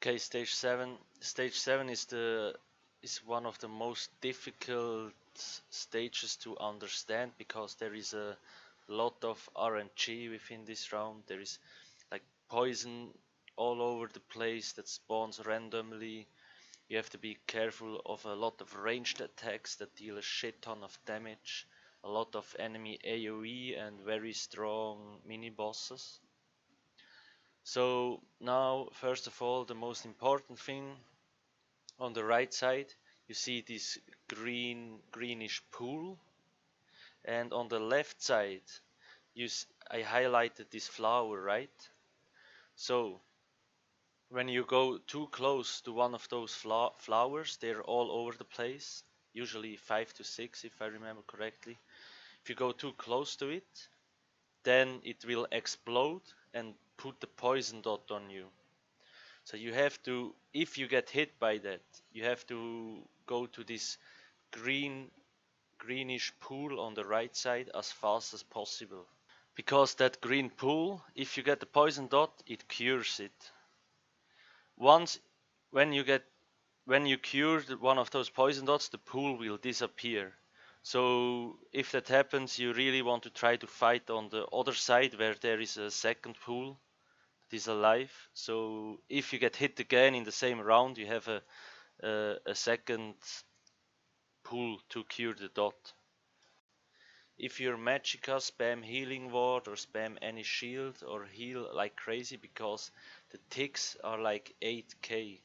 Okay, stage 7. Stage 7 is one of the most difficult stages to understand because there is a lot of RNG within this round. There is like poison all over the place that spawns randomly. You have to be careful of a lot of ranged attacks that deal a shit ton of damage, a lot of enemy AoE and very strong mini bosses. So now, first of all, the most important thing, on the right side you see this greenish pool, and on the left side I highlighted this flower, right? So when you go too close to one of those flowers, they're all over the place, usually 5 to 6 if I remember correctly. If you go too close to it, then it will explode and put the poison dot on you. So you have to, if you get hit by that, you have to go to this greenish pool on the right side as fast as possible. Because that green pool, if you get the poison dot, it cures it. Once, when you cure one of those poison dots, the pool will disappear. So if that happens, you really want to try to fight on the other side where there is a second pool that is alive. So if you get hit again in the same round, you have a second pool to cure the dot. If you're Magicka, spam healing ward or spam any shield or heal like crazy because the ticks are like 8k.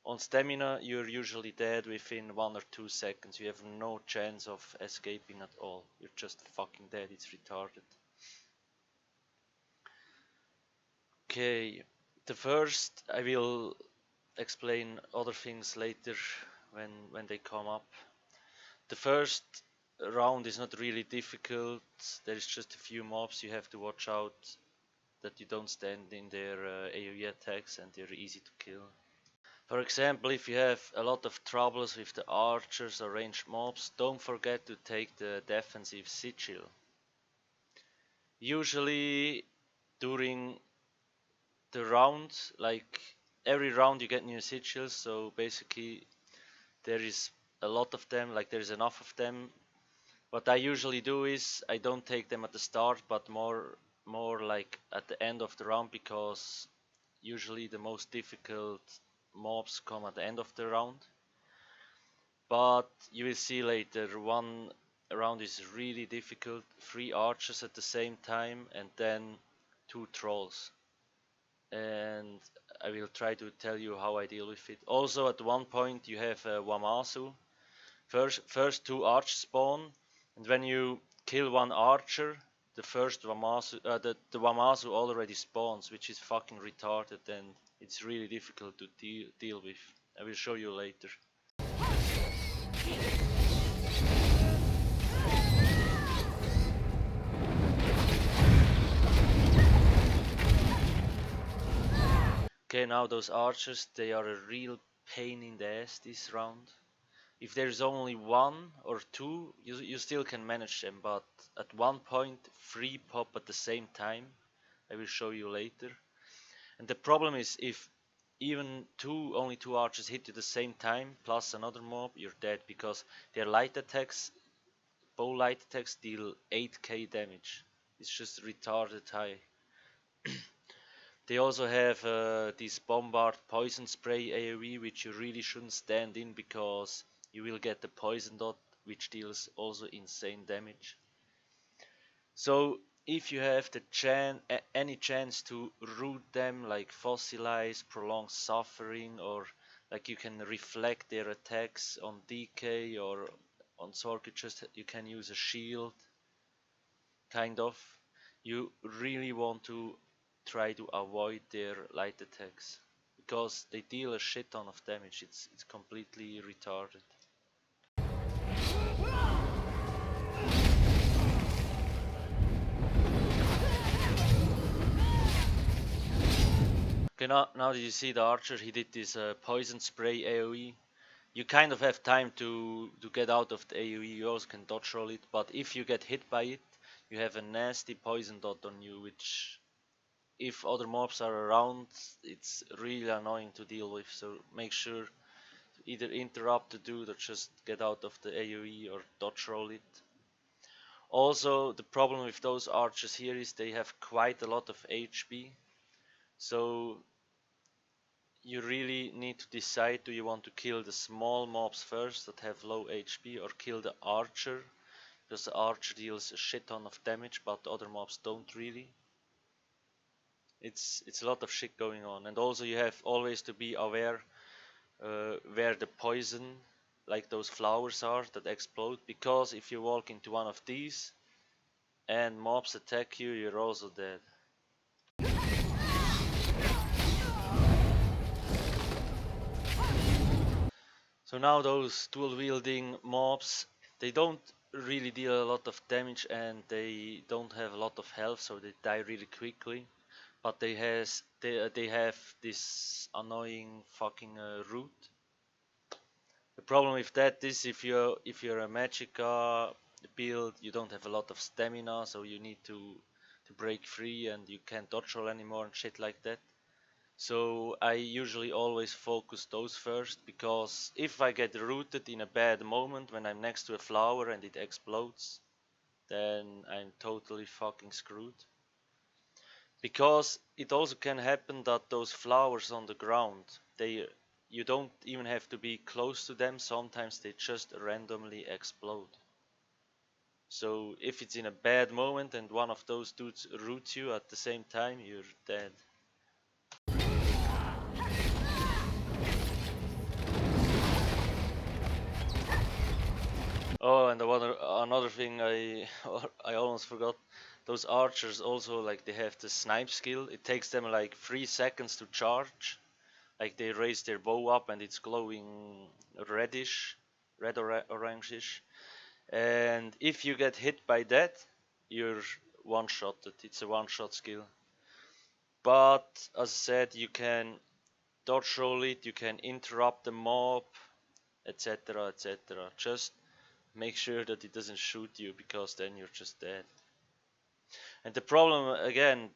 On stamina you're usually dead within 1 or 2 seconds. You have no chance of escaping at all. You're just fucking dead, it's retarded. Okay, the first, I will explain other things later when they come up. The first round is not really difficult. There is just a few mobs you have to watch out that you don't stand in their AoE attacks, and they're easy to kill. For example, if you have a lot of troubles with the archers or ranged mobs, don't forget to take the defensive sigil. Usually during the round, like every round you get new sigils, so basically there is a lot of them, like there's enough of them. What I usually do is I don't take them at the start, but more like at the end of the round, because usually the most difficult mobs come at the end of the round. But you will see later, one round is really difficult, 3 archers at the same time and then 2 trolls. And I will try to tell you how I deal with it. Also at one point you have Wamasu. First 2 archers spawn, and when you kill 1 archer, the first Wamasu, the Wamasu already spawns, which is fucking retarded, and it's really difficult to deal with. I will show you later. Okay, now those archers, they are a real pain in the ass this round. If there's only 1 or 2, you still can manage them, but at one point 3 pop at the same time. I will show you later. And the problem is, if even only 2 archers hit you at the same time, plus another mob, you're dead, because their light attacks, bow light attacks, deal 8k damage. It's just retarded high. They also have this bombard poison spray AoE, which you really shouldn't stand in, because you will get the poison dot, which deals also insane damage. So if you have the any chance to root them, like fossilize, prolong suffering, or like you can reflect their attacks on DK or on Sork, you can use a shield, kind of. You really want to try to avoid their light attacks, because they deal a shit ton of damage. It's completely retarded. Okay, now that you see the archer, he did this poison spray AoE. You kind of have time to get out of the AoE. You also can dodge roll it, but if you get hit by it, you have a nasty poison dot on you, which if other mobs are around, it's really annoying to deal with. So make sure to either interrupt the dude or just get out of the AoE or dodge roll it. Also, the problem with those archers here is they have quite a lot of HP. So you really need to decide, do you want to kill the small mobs first that have low HP, or kill the archer, because the archer deals a shit ton of damage but the other mobs don't really. It's a lot of shit going on. And also you have always to be aware where the poison, like those flowers are that explode, because if you walk into one of these and mobs attack you, you're also dead. So now those dual wielding mobs, they don't really deal a lot of damage and they don't have a lot of health, so they die really quickly. But they have this annoying fucking root. The problem with that is if you're a Magicka build, you don't have a lot of stamina, so you need to break free and you can't dodge roll anymore and shit like that. So I usually always focus those first, because if I get rooted in a bad moment when I'm next to a flower and it explodes, then I'm totally fucking screwed. Because it also can happen that those flowers on the ground, you don't even have to be close to them, sometimes they just randomly explode. So if it's in a bad moment and one of those dudes roots you at the same time, you're dead. Oh, and another thing I almost forgot. Those archers also, like, they have the snipe skill. It takes them like 3 seconds to charge. Like they raise their bow up and it's glowing reddish, red or orange-ish. And if you get hit by that, you're one-shotted. It's a one-shot skill. But as I said, you can dodge roll it, you can interrupt the mob, etc, etc. Just make sure that it doesn't shoot you, because then you're just dead. And the problem again,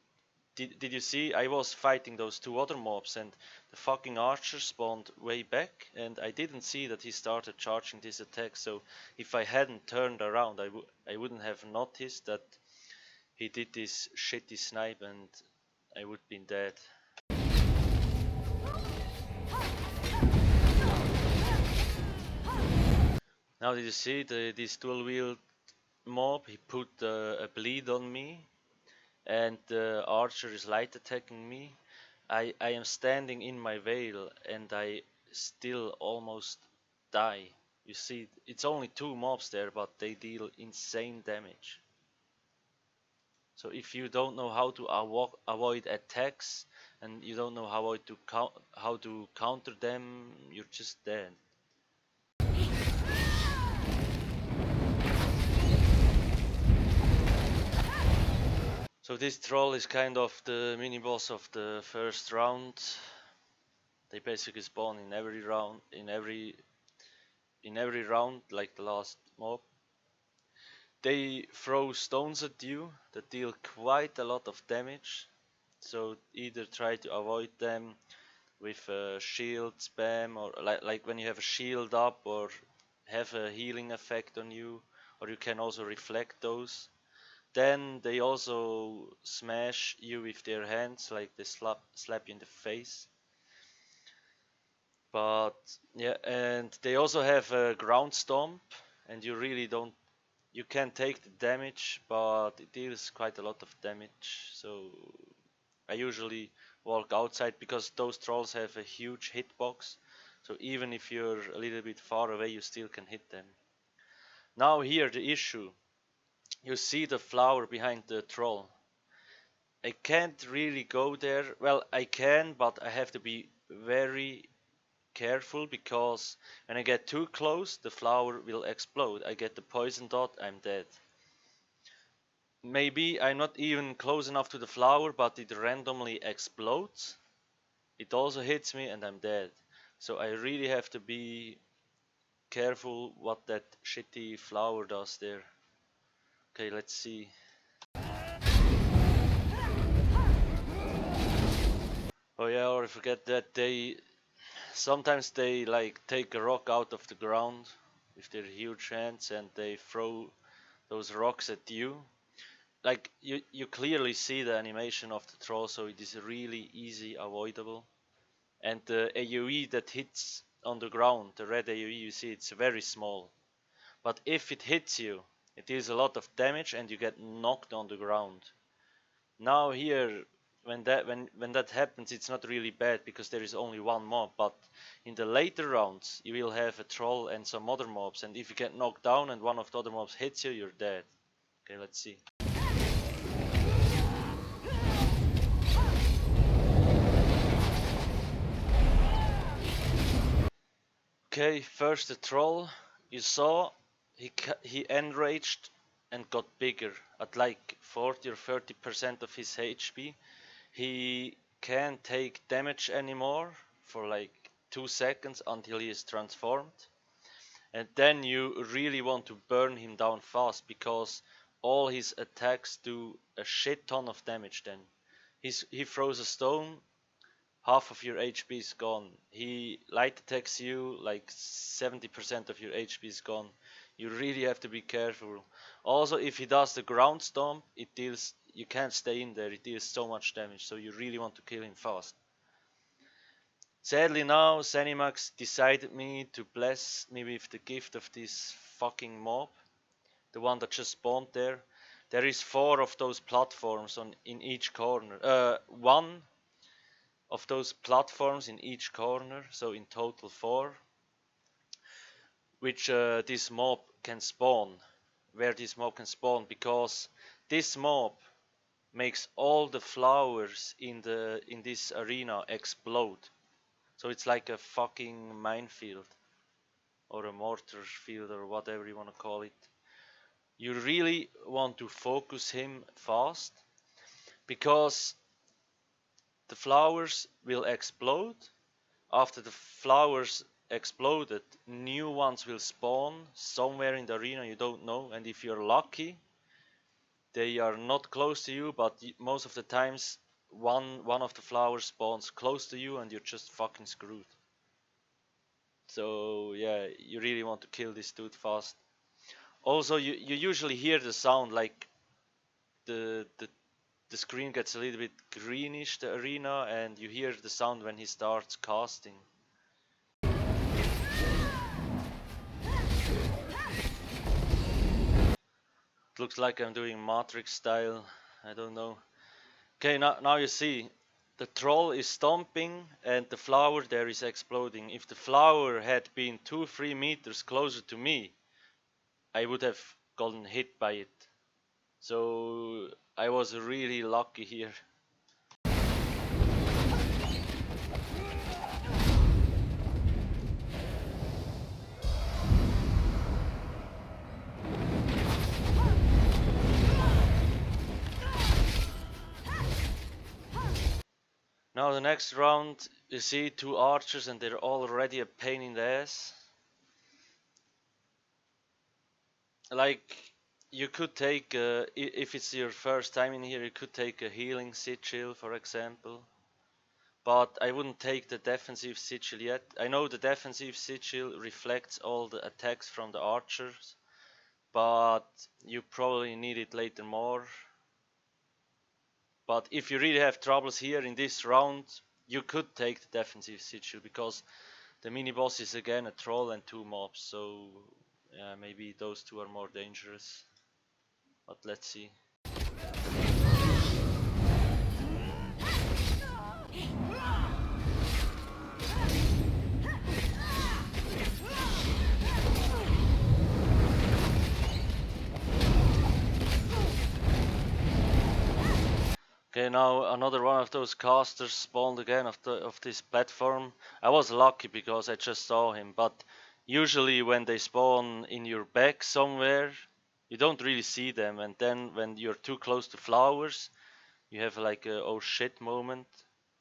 did you see, I was fighting those two other mobs and the fucking archer spawned way back and I didn't see that he started charging this attack. So if I hadn't turned around, I wouldn't have noticed that he did this shitty snipe and I would have been dead. Now did you see this dual wield mob? He put a bleed on me and the archer is light attacking me. I am standing in my veil and I still almost die. You see, it's only 2 mobs there, but they deal insane damage. So if you don't know how to avoid attacks and you don't know how to counter them, you're just dead. So this troll is kind of the mini boss of the first round. They basically spawn in every round, like the last mob. They throw stones at you that deal quite a lot of damage. So either try to avoid them with a shield spam, or like when you have a shield up, or have a healing effect on you, or you can also reflect those. Then they also smash you with their hands, like they slap you in the face. But yeah, and they also have a ground stomp, and you can take the damage, but it deals quite a lot of damage. So I usually walk outside, because those trolls have a huge hitbox. So even if you're a little bit far away, you still can hit them. Now here the issue. You see the flower behind the troll. I can't really go there. Well, I can, but I have to be very careful, because when I get too close, the flower will explode. I get the poison dot, I'm dead. Maybe I'm not even close enough to the flower, but it randomly explodes. It also hits me and I'm dead. So I really have to be careful what that shitty flower does there. Okay, let's see. yeah, or I forget that sometimes they like take a rock out of the ground with their huge hands and they throw those rocks at you. Like you clearly see the animation of the troll, so it is really easy avoidable. And the AoE that hits on the ground, the red AoE you see, it's very small. But if it hits you, it deals a lot of damage and you get knocked on the ground. Now here, when that happens, it's not really bad because there is only one mob. But in the later rounds, you will have a troll and some other mobs, and if you get knocked down and one of the other mobs hits you, you're dead. Okay, let's see. Okay, first the troll. You saw he enraged and got bigger at like 40 or 30% of his HP. He can't take damage anymore for like 2 seconds until he is transformed. And then you really want to burn him down fast because all his attacks do a shit ton of damage then. He throws a stone, half of your HP is gone. He light attacks you, like 70% of your HP is gone. You really have to be careful. Also, if he does the ground stomp, you can't stay in there, it deals so much damage, so you really want to kill him fast. Sadly now, Zenimax decided me to bless me with the gift of this fucking mob. The one that just spawned there. There is 4 of those platforms in each corner. 1 of those platforms in each corner, so in total 4, which this mob can spawn, where this mob can spawn, because this mob makes all the flowers in this arena explode. So it's like a fucking minefield, or a mortar field, or whatever you want to call it. You really want to focus him fast, because the flowers will explode. After the flowers exploded, new ones will spawn somewhere in the arena, you don't know, and if you're lucky, they are not close to you, but most of the times one of the flowers spawns close to you and you're just fucking screwed. So yeah, you really want to kill this dude fast. Also, you usually hear the sound, like the screen gets a little bit greenish, the arena, and you hear the sound when he starts casting. It looks like I'm doing Matrix style, I don't know. Okay, now you see, the troll is stomping and the flower there is exploding. If the flower had been 2-3 meters closer to me, I would have gotten hit by it. So I was really lucky here. Now the next round, you see 2 archers and they're already a pain in the ass. Like, you could take, if it's your first time in here, you could take a healing sigil, for example. But I wouldn't take the defensive sigil yet. I know the defensive sigil reflects all the attacks from the archers, but you probably need it later more. But if you really have troubles here in this round, you could take the defensive sigil, because the mini-boss is again a troll and 2 mobs, so yeah, maybe those 2 are more dangerous. But let's see. Okay, now another one of those casters spawned again of this platform. I was lucky because I just saw him, but usually when they spawn in your back somewhere, you don't really see them, and then when you're too close to flowers, you have like a oh shit moment,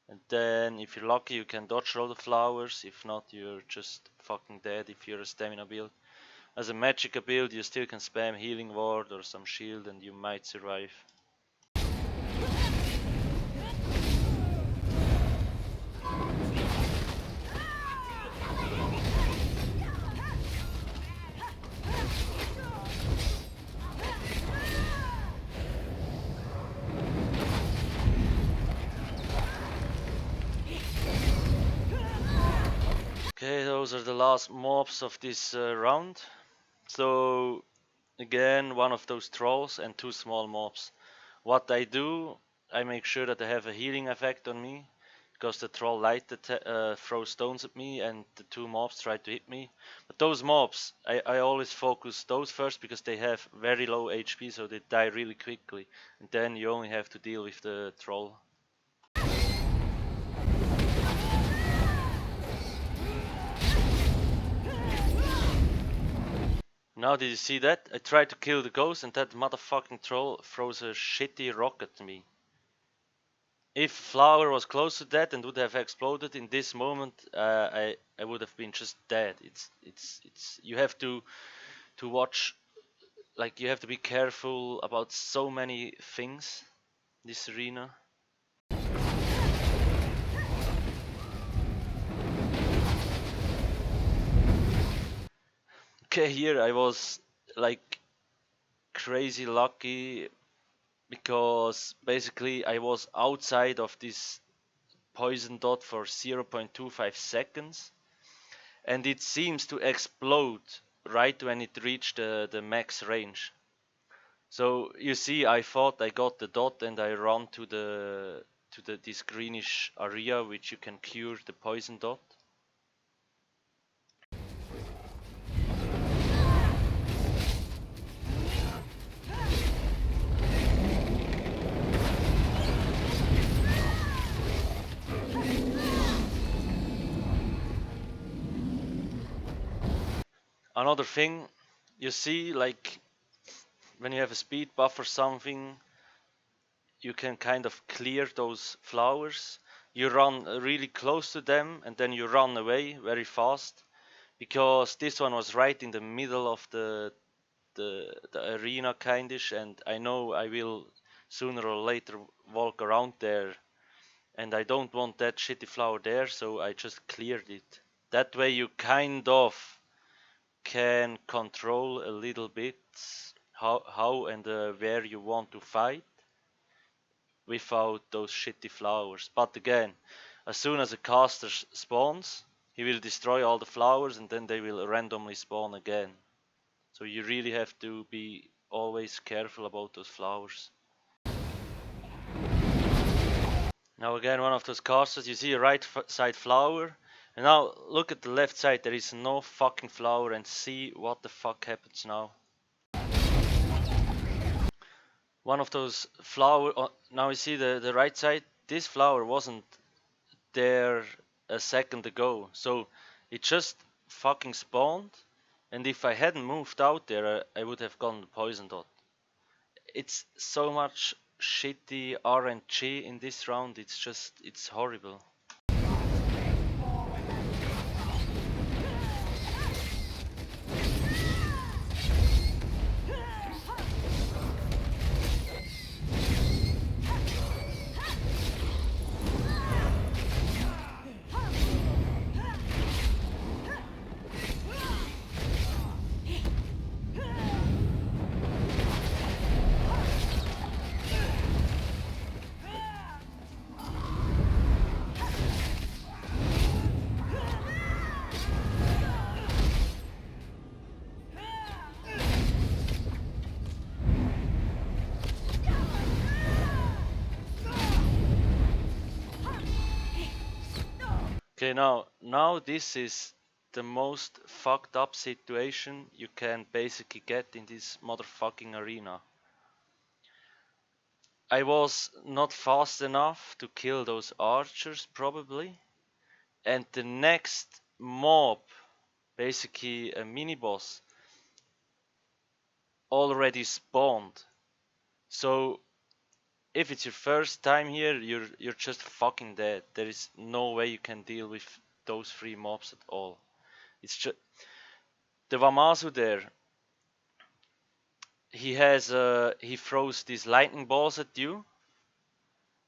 and then if you're lucky you can dodge all the flowers, if not you're just fucking dead if you're a stamina build. As a magic build you still can spam healing ward or some shield and you might survive. those are the last mobs of this round. So again, one of those trolls and 2 small mobs. What I do, I make sure that I have a healing effect on me, because the troll light throws stones at me and the 2 mobs try to hit me. But those mobs, I always focus those first because they have very low HP, so they die really quickly. And then you only have to deal with the troll. Now did you see that? I tried to kill the ghost and that motherfucking troll throws a shitty rock at me. If Flower was close to that and would have exploded in this moment, I would have been just dead. It's you have to watch, like you have to be careful about so many things this arena. Okay, here I was like crazy lucky because basically I was outside of this poison dot for 0.25 seconds and it seems to explode right when it reached the max range. So you see, I thought I got the dot and I run to this greenish area which you can cure the poison dot. Another thing, you see, like when you have a speed buff or something, you can kind of clear those flowers. You run really close to them and then you run away very fast, because this one was right in the middle of the arena kindish, and I know I will sooner or later walk around there and I don't want that shitty flower there, so I just cleared it. That way you kind of can control a little bit how and where you want to fight without those shitty flowers. But again, as soon as a caster spawns, he will destroy all the flowers and then they will randomly spawn again. So you really have to be always careful about those flowers. Now again, one of those casters, you see a right side flower, and now look at the left side, there is no fucking flower, and see what the fuck happens now. One of those flower, now you see the right side, this flower wasn't there a second ago, so it just fucking spawned, and if I hadn't moved out there, I would have gotten the poison dot. It's so much shitty RNG in this round, it's horrible. Okay, now this is the most fucked up situation you can basically get in this motherfucking arena. I was not fast enough to kill those archers probably, and the next mob, basically a mini boss, already spawned. So if it's your first time here, you're just fucking dead. There is no way you can deal with those 3 mobs at all. It's just the Wamasu there. He throws these lightning balls at you,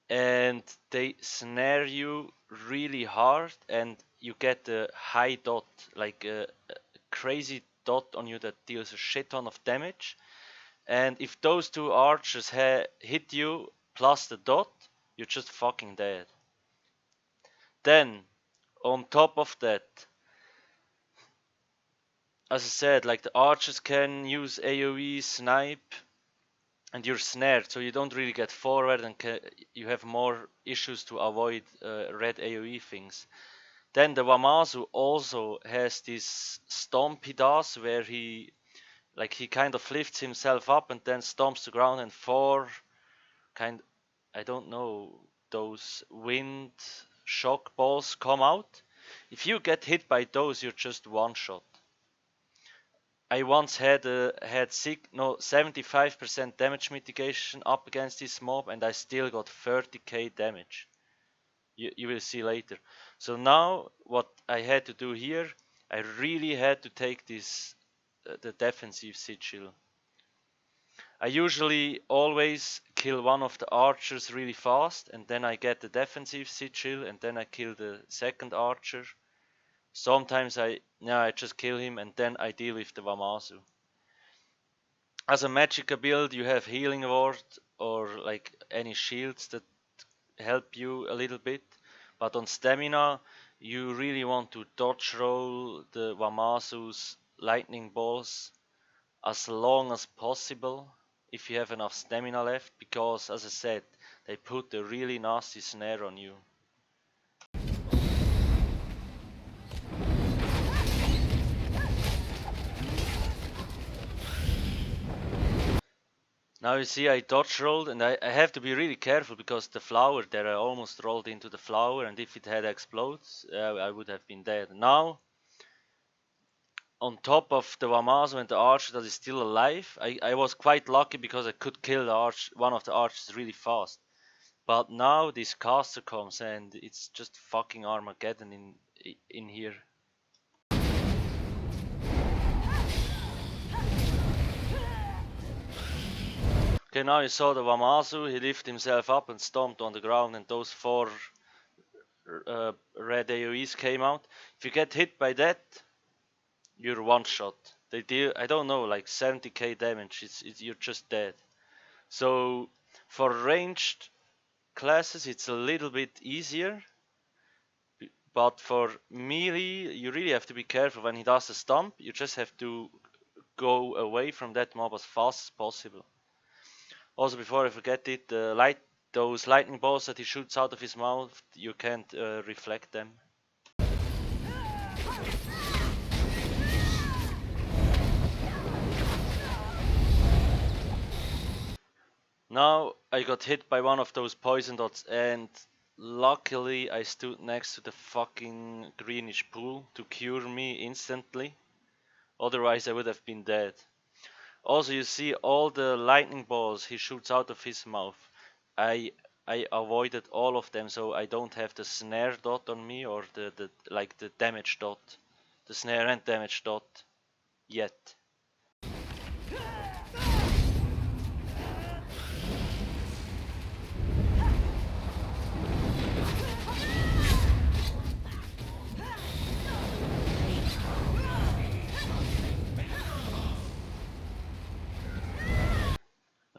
and they snare you really hard, and you get a high dot, like a crazy dot on you that deals a shit ton of damage. And if those 2 archers hit you plus the dot, you're just fucking dead. Then, on top of that, as I said, like the archers can use AoE, snipe, and you're snared, so you don't really get forward and you have more issues to avoid red AoE things. Then the Wamasu also has this stomp he does where he kind of lifts himself up and then stomps the ground, and four I don't know, those wind shock balls come out. If you get hit by those, you're just one shot. I once had 75% damage mitigation up against this mob, and I still got 30k damage. You will see later. So now what I had to do here, I really had to take this the defensive sigil. I usually always kill one of the archers really fast, and then I get the defensive sigil, and then I kill the second archer. Sometimes I just kill him and then I deal with the Wamasu. As a Magicka build, you have healing ward or like any shields that help you a little bit, but on stamina you really want to dodge roll the Wamasu's lightning balls as long as possible if you have enough stamina left, because as I said, they put a really nasty snare on you. Now you see I dodge rolled, and I have to be really careful because the flower there, I almost rolled into the flower, and if it had explodes, I would have been dead. Now, on top of the Wamasu and the archer that is still alive, I was quite lucky because I could kill one of the archers really fast. But now this caster comes and it's just fucking Armageddon in here. Okay, now you saw the Wamasu, he lifted himself up and stomped on the ground, and those four red AoEs came out. If you get hit by that, you're one shot. They deal, I don't know, like 70k damage, you're just dead. So for ranged classes it's a little bit easier, but for melee you really have to be careful. When he does a stomp, you just have to go away from that mob as fast as possible. Also, before I forget it, those lightning balls that he shoots out of his mouth, you can't reflect them. Now I got hit by one of those poison dots, and luckily I stood next to the fucking greenish pool to cure me instantly. Otherwise I would have been dead. Also, you see all the lightning balls he shoots out of his mouth. I avoided all of them, so I don't have the snare dot on me, or the damage dot, the snare and damage dot yet.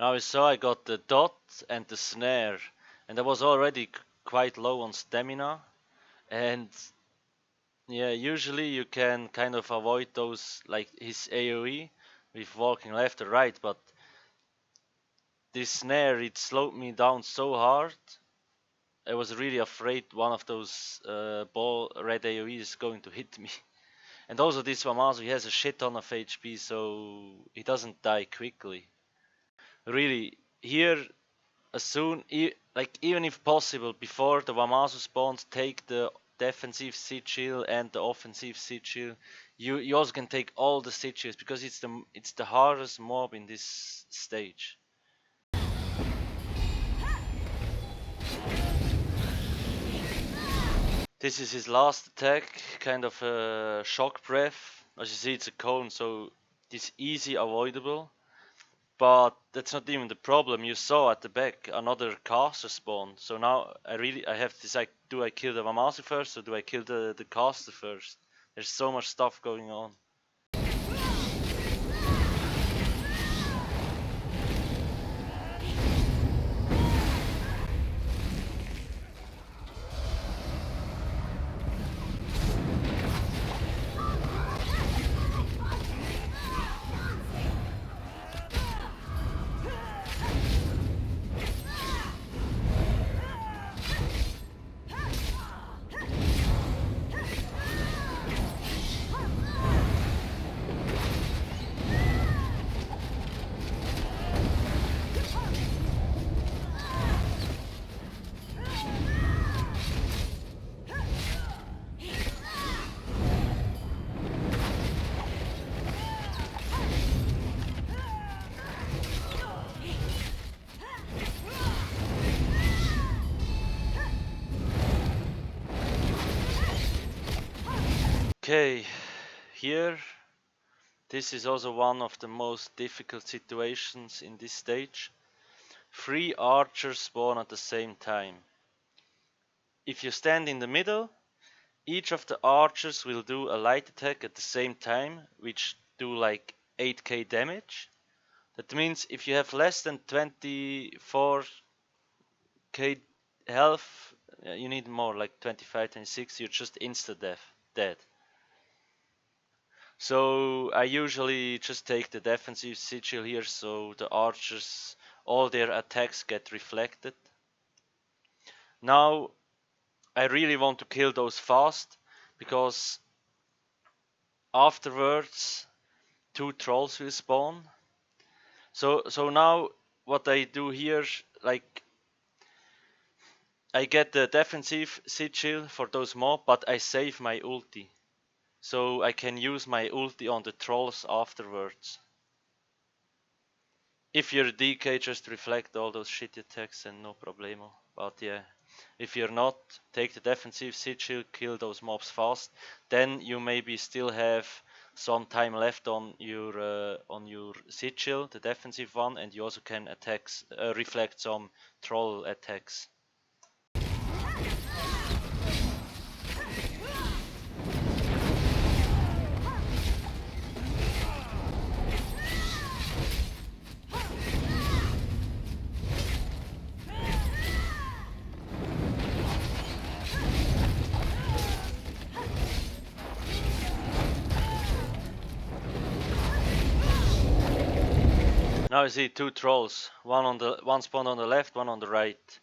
Now you saw I got the dot and the snare, and I was already quite low on stamina, and yeah, usually you can kind of avoid those, like his AoE with walking left or right, but this snare, it slowed me down so hard. I was really afraid one of those red AoE is going to hit me. And also this Wamasu, he has a shit ton of HP, so he doesn't die quickly. Really, here, even if possible, before the Wamasu spawns, take the defensive sigil and the offensive sigil. You also can take all the sigils because it's the hardest mob in this stage. This is his last attack, kind of a shock breath. As you see, it's a cone, so it's easy avoidable. But that's not even the problem. You saw at the back another caster spawn. So now I have to decide, do I kill the Wamasu first or do I kill the caster first? There's so much stuff going on. Okay, here, this is also one of the most difficult situations in this stage. 3 archers spawn at the same time. If you stand in the middle, each of the archers will do a light attack at the same time, which do like 8k damage. That means if you have less than 24k health, you need more, like 25, 26, you're just dead. So I usually just take the defensive sigil here, so the archers, all their attacks get reflected. Now I really want to kill those fast, because afterwards 2 trolls will spawn. So now what I do here, like, I get the defensive sigil for those mob, but I save my ulti. So I can use my ulti on the trolls afterwards. If you're DK, just reflect all those shitty attacks and no problemo. But yeah, if you're not, take the defensive sigil, kill those mobs fast. Then you maybe still have some time left on your sigil, the defensive one, and you also can reflect some troll attacks. Now I see 2 trolls, one spawned on the left, one on the right.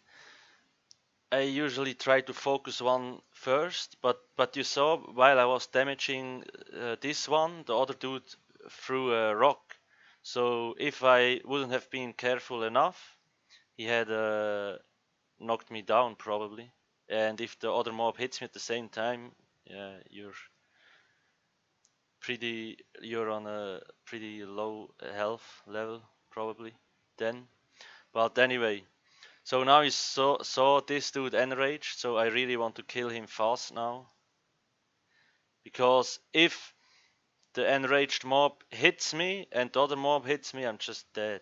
I usually try to focus one first, but you saw while I was damaging this one, the other dude threw a rock. So if I wouldn't have been careful enough, he had knocked me down probably. And if the other mob hits me at the same time, yeah, you're on a pretty low health level probably then. But anyway, so now you saw this dude enraged, so I really want to kill him fast now. Because if the enraged mob hits me and the other mob hits me, I'm just dead.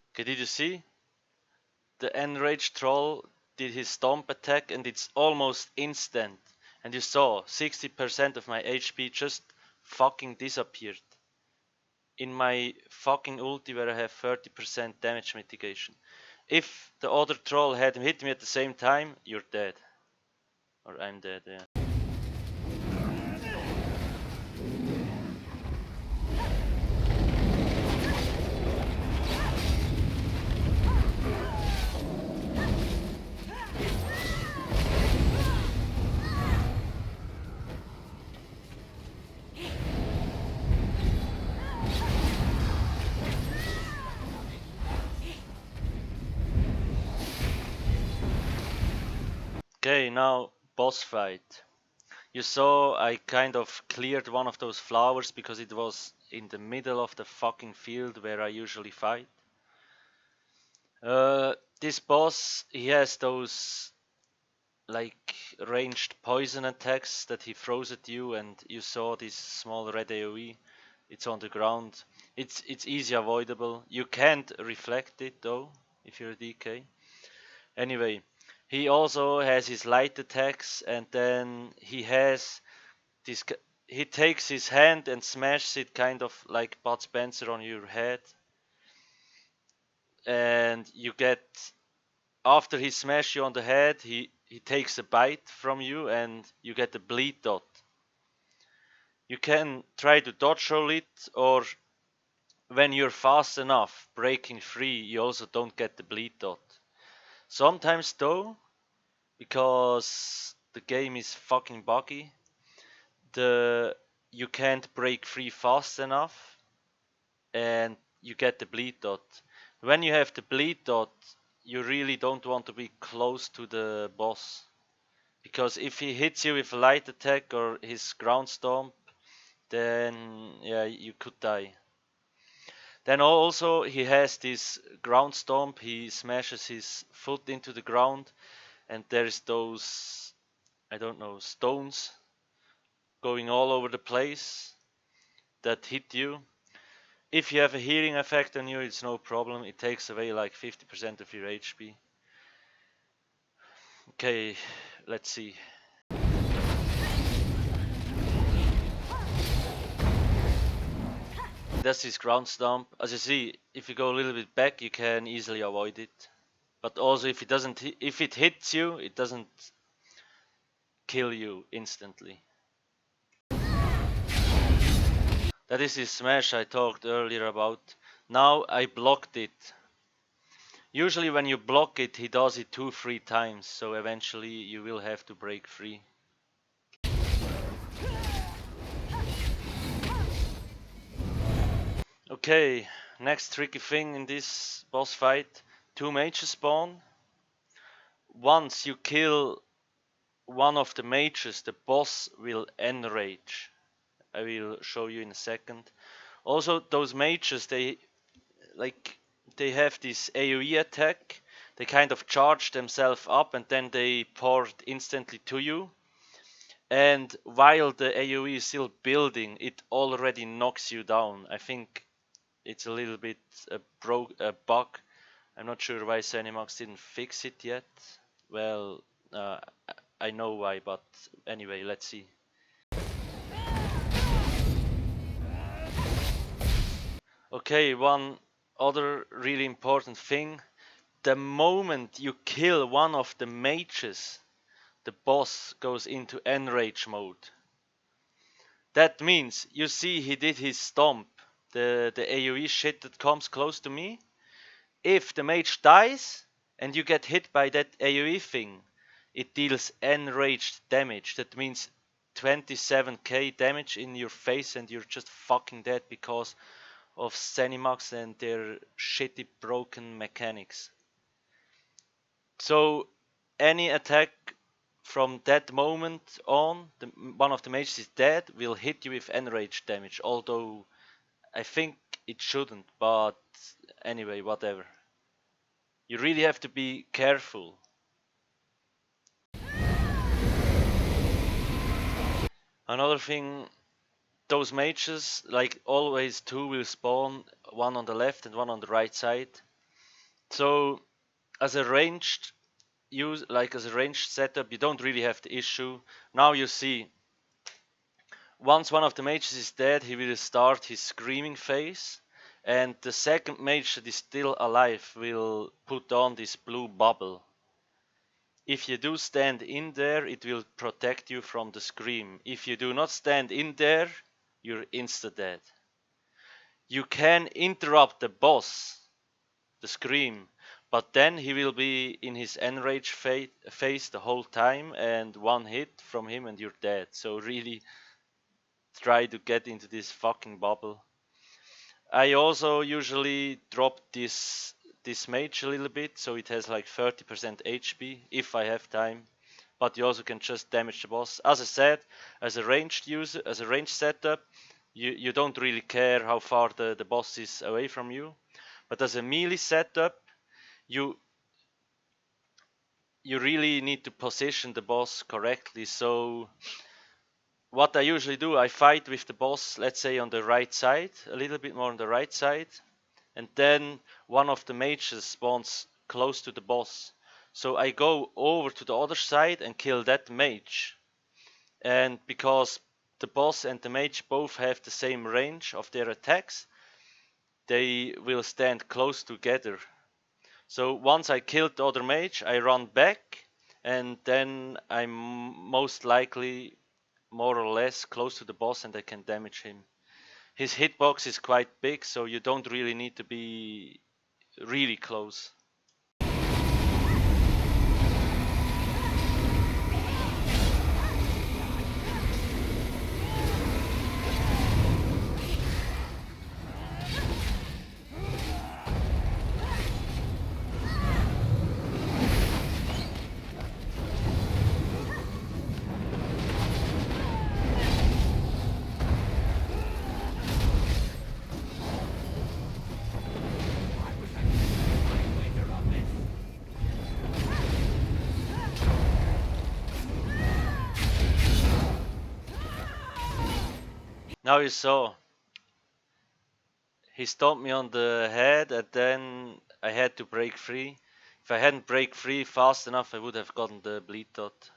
Okay, did you see? The enraged troll did his stomp attack and it's almost instant. And you saw 60% of my HP just fucking disappeared. In my fucking ulti where I have 30% damage mitigation. If the other troll had hit me at the same time, you're dead. Or I'm dead, yeah. Okay, now boss fight. You saw I kind of cleared one of those flowers because it was in the middle of the fucking field where I usually fight. This boss, he has those like ranged poison attacks that he throws at you, and you saw this small red AoE. It's on the ground. It's easy avoidable. You can't reflect it though if you're a DK. Anyway, he also has his light attacks, and then he has this. He takes his hand and smashes it kind of like Bud Spencer on your head, and you get, after he smashes you on the head, he takes a bite from you and you get a bleed dot. You can try to dodge roll it, or when you're fast enough breaking free, you also don't get the bleed dot. Sometimes though, because the game is fucking buggy, you can't break free fast enough and you get the bleed dot. When you have the bleed dot, you really don't want to be close to the boss, because if he hits you with a light attack or his ground stomp, then yeah, you could die. Then also he has this ground stomp, he smashes his foot into the ground, and there's those, I don't know, stones going all over the place that hit you. If you have a healing effect on you, it's no problem. It takes away like 50% of your HP. Okay, let's see. That's his ground stomp. As you see, if you go a little bit back, you can easily avoid it. But also, if it hits you, it doesn't kill you instantly. That is his smash I talked earlier about. Now I blocked it. Usually when you block it, he does it 2-3 times, so eventually you will have to break free. Okay, next tricky thing in this boss fight, 2 mages spawn. Once you kill one of the mages, the boss will enrage. I will show you in a second. Also, those mages, they have this AoE attack. They kind of charge themselves up and then they port instantly to you. And while the AoE is still building, it already knocks you down. I think it's a little bit a bug. I'm not sure why ZeniMax didn't fix it yet. Well, I know why, but anyway, let's see. Okay, one other really important thing. The moment you kill one of the mages, the boss goes into enrage mode. That means, you see he did his stomp, the AoE shit that comes close to me. If the mage dies and you get hit by that AoE thing, it deals enraged damage. That means 27k damage in your face and you're just fucking dead because of ZeniMax and their shitty broken mechanics. So any attack from that moment on, one of the mages is dead, will hit you with enraged damage. Although I think it shouldn't, but anyway, whatever. You really have to be careful. Another thing, those mages, like always, 2 will spawn, one on the left and one on the right side. So as a ranged setup, you don't really have the issue. Now you see, once one of the mages is dead, he will start his screaming phase, and the second mage that is still alive will put on this blue bubble. If you do stand in there, it will protect you from the scream. If you do not stand in there, you're insta-dead. You can interrupt the boss, the scream, but then he will be in his enrage phase the whole time, and one hit from him and you're dead. So really try to get into this fucking bubble. I also usually drop this mage a little bit, so it has like 30% HP if I have time. But you also can just damage the boss. As I said, as a ranged user, as a ranged setup, you don't really care how far the boss is away from you. But as a melee setup, you really need to position the boss correctly. So what I usually do, I fight with the boss, let's say on the right side, a little bit more on the right side, and then one of the mages spawns close to the boss. So I go over to the other side and kill that mage. And because the boss and the mage both have the same range of their attacks, they will stand close together. So once I killed the other mage, I run back, and then I'm most likely more or less close to the boss and I can damage him. His hitbox is quite big, so you don't really need to be really close. Now you saw. He stomped me on the head and then I had to break free. If I hadn't break free fast enough, I would have gotten the bleed dot.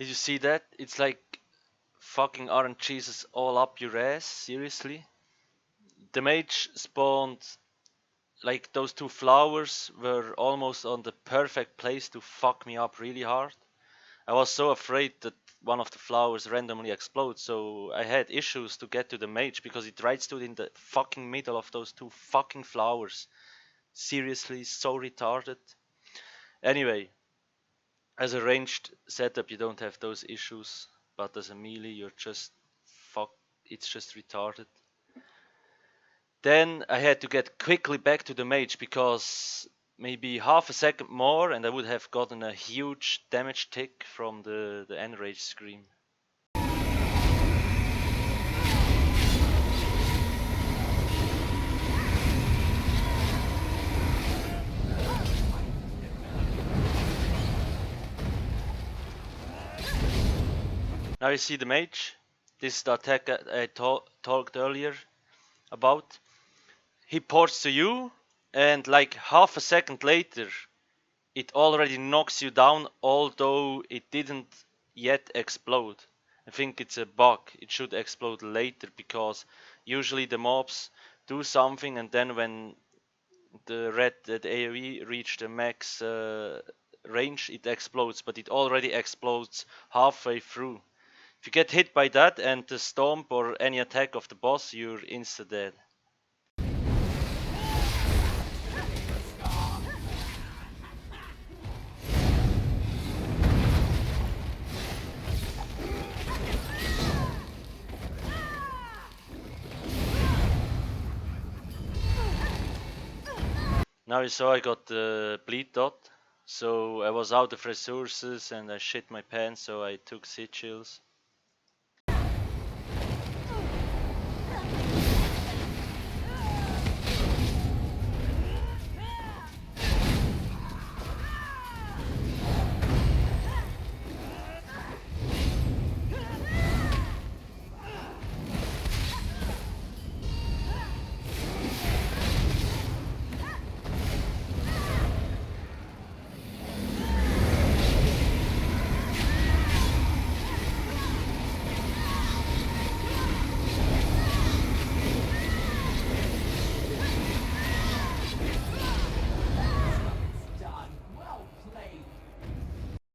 Did you see that? It's like fucking RNGs all up your ass, seriously? The mage spawned, like those two flowers were almost on the perfect place to fuck me up really hard. I was so afraid that one of the flowers randomly explodes, so I had issues to get to the mage because it right stood in the fucking middle of those two fucking flowers. Seriously, so retarded. Anyway, as a ranged setup you don't have those issues, but as a melee you're just it's just retarded. Then I had to get quickly back to the mage because maybe half a second more and I would have gotten a huge damage tick from the enrage scream. Now you see the mage. This is the attack I talked earlier about. He ports to you and like half a second later it already knocks you down, although it didn't yet explode. I think it's a bug. It should explode later because usually the mobs do something and then when the AoE reach the max range it explodes, but it already explodes halfway through. If you get hit by that and the stomp or any attack of the boss, you're insta dead. Now you saw I got the bleed dot, so I was out of resources and I shit my pants, so I took sigils.